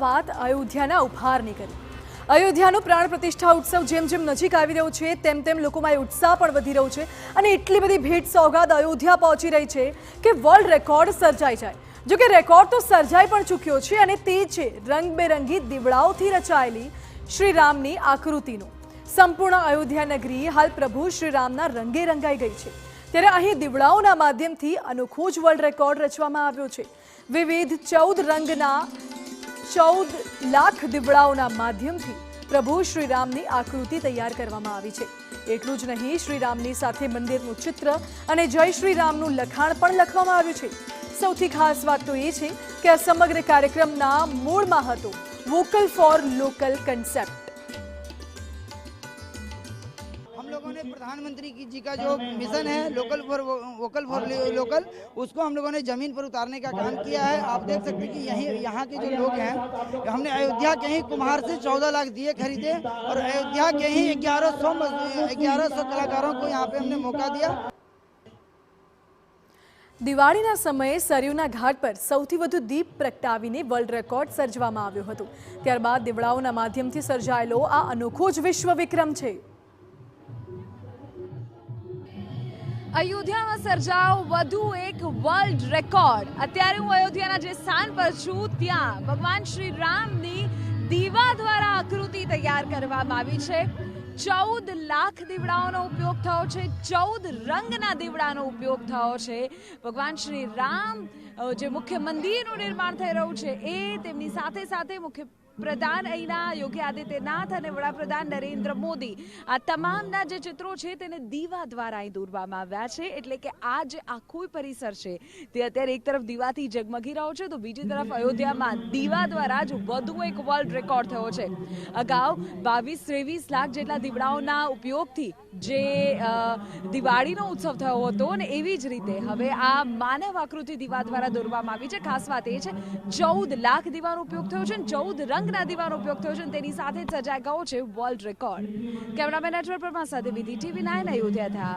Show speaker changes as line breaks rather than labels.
વાત અયોધ્યાના ઉપહારની કરી। અયોધ્યાનો પ્રાણ પ્રતિષ્ઠા ઉત્સવ જેમ જેમ નજીક આવી રહ્યો છે તેમ તેમ લોકોમાં એ ઉત્સાહ પણ વધી રહ્યો છે અને એટલી બધી ભેટ સોગાદ અયોધ્યા પહોંચી રહી છે કે વર્લ્ડ રેકોર્ડ સર્જાઈ જાય। જો કે રેકોર્ડ તો સર્જાઈ પણ ચૂક્યો છે અને તે છે રંગબેરંગી દીવડાઓથી રચાયેલી શ્રી રામની આકૃતિનો। સંપૂર્ણ અયોધ્યા નગરી હાલ પ્રભુ શ્રી રામના રંગે રંગાઈ ગઈ છે। ત્યારે અહીં દીવડાઓના માધ્યમથી અનોખો જ વર્લ્ડ રેકોર્ડ રચવામાં આવ્યો છે। વિવિધ 14 રંગના 14 લાખ દીવડાઓના માધ્યમથી પ્રભુ શ્રી રામની આકૃતિ તૈયાર કરવામાં આવી છે। એટલું જ નહીં, શ્રી રામની સાથે મંદિરનું ચિત્ર અને જય શ્રી રામનું લખાણ પણ લખવામાં આવ્યું છે। સૌથી ખાસ વાત તો એ છે કે આ સમગ્ર કાર્યક્રમના મૂળમાં હતો વોકલ ફોર લોકલ કન્સેપ્ટ।
हम लोगों ने प्रधानमंत्री जी का जो मिशन है वोकल फॉर लोकल, उसको हम लोगों ने जमीन पर उतारने का काम किया है। आप देख सकते हैं कि यहाँ के जो लोग हैं, हमने अयोध्या के ही कुम्हार से 14 लाख दिए खरीदे और अयोध्या के ही 1100 कलाकारों को यहाँ पे हमने मौका दिया।
દિવાળીના સમયે સરયુના ઘાટ પર સૌથી વધુ દીપ પ્રગટાવીને વર્લ્ડ રેકોર્ડ સર્જવામાં આવ્યો હતો। ત્યારબાદ દીવડાઓના માધ્યમથી સર્જાયેલો આ અનોખો જ વિશ્વ વિક્રમ છે।
અયોધ્યામાં સર્જાયો વધુ એક વર્લ્ડ રેકોર્ડ। અત્યારે હું અયોધ્યાના જે સ્થાન પર છું ત્યાં ભગવાન શ્રી રામની દીવા દ્વારા આકૃતિ તૈયાર કરવામાં આવી છે। 14 લાખ દીવડાઓનો ઉપયોગ થયો છે, 14 રંગના દીવડાનો ઉપયોગ થયો છે। ભગવાન શ્રી રામ જે મુખ્ય મંદિરનું નિર્માણ થઈ રહ્યું છે એ તેમની સાથે સાથે મુખ્ય પ્રધાન અહીંના યોગી આદિત્યનાથ અને વડાપ્રધાન નરેન્દ્ર મોદી આ તમામના જે ચિત્રો છે તેને દીવા દ્વારા અહીં દોરવામાં આવ્યા છે। એટલે કે આ જે આખું પરિસર છે તે અત્યારે એક તરફ દીવાથી જગમગી રહ્યો છે તો બીજી તરફ અયોધ્યામાં દીવા દ્વારા જ વધુ એક વર્લ્ડ રેકોર્ડ થયો છે। અગાઉ 22-23 લાખ જેટલા દીવડાઓના ઉપયોગથી જે દિવાળીનો ઉત્સવ થયો હતો અને એવી જ રીતે હવે આ માનવ આકૃતિ દીવા દ્વારા દોરવામાં આવી છે। ખાસ વાત એ છે 14 લાખ દીવાનો ઉપયોગ થયો છે, 14 રંગના દીવાનો ઉપયોગ થયો છે અને તેની સાથે જ સર્જાઈ ગયો છે વર્લ્ડ રેકોર્ડ। કેમેરામેન નેટવર્ક પર સાથે વિધિ TV9 અયોધ્યા था।